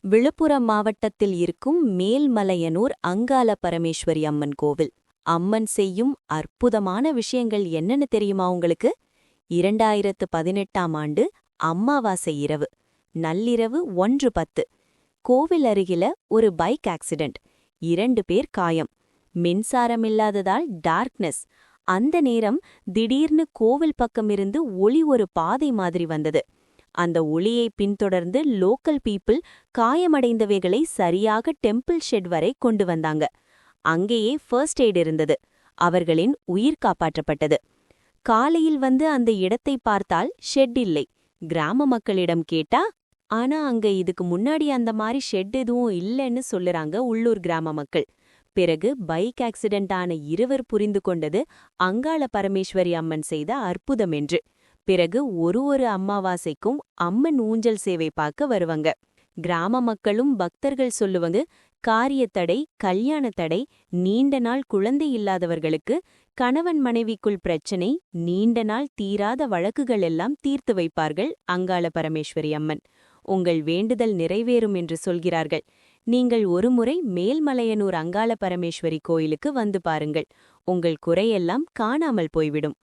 விழுப்புரம் மாவட்டத்தில் இருக்கும் மேல்மலையனூர் அங்காள பரமேஸ்வரி அம்மன் கோவில். அம்மன் செய்யும் அற்புதமான விஷயங்கள் என்னன்னு தெரியுமா உங்களுக்கு? 2018ஆம் ஆண்டு அம்மாவாசை இரவு நள்ளிரவு 1:10 கோவில் அருகில ஒரு பைக் ஆக்சிடென்ட். 2 பேர் காயம். மின்சாரமில்லாததால் டார்க்னஸ். அந்த நேரம் திடீர்னு கோவில் பக்கமிருந்து ஒளி ஒரு பாதை மாதிரி வந்தது. அந்த ஒளியை பின்தொடர்ந்து லோக்கல் பீப்புள் காயமடைந்தவைகளை சரியாக டெம்பிள் ஷெட் வரை கொண்டு வந்தாங்க. அங்கேயே ஃபர்ஸ்ட் எய்ட் இருந்தது. அவர்களின் உயிர் காப்பாற்றப்பட்டது. காலையில் வந்து அந்த இடத்தை பார்த்தால் ஷெட் இல்லை. கிராம மக்களிடம் கேட்டா, ஆனா அங்க இதுக்கு முன்னாடி அந்த மாதிரி ஷெட் எதுவும் இல்லைன்னு சொல்லுறாங்க உள்ளூர் கிராம மக்கள். பிறகு பைக் ஆக்சிடென்ட் ஆன இருவர் புரிந்து கொண்டது அங்காள பரமேஸ்வரி அம்மன் செய்த அற்புதம் என்று. பிறகு ஒரு அம்மாவாசைக்கும் அம்மன் ஊஞ்சல் சேவை பார்க்க வருவாங்க. கிராம மக்களும் பக்தர்கள் சொல்லுவங்க, காரியத்தடை, கல்யாண தடை, நீண்ட நாள் குழந்தை இல்லாதவர்களுக்கு, கணவன் மனைவிக்குள் பிரச்சனை, நீண்ட நாள் தீராத வழக்குகள் எல்லாம் தீர்த்து வைப்பார்கள் அங்காள பரமேஸ்வரி அம்மன். உங்கள் வேண்டுதல் நிறைவேறும் என்று சொல்கிறார்கள். நீங்கள் ஒருமுறை மேல்மலையனூர் அங்காள பரமேஸ்வரி கோயிலுக்கு வந்து பாருங்கள். உங்கள் குறையெல்லாம் காணாமல் போய்விடும்.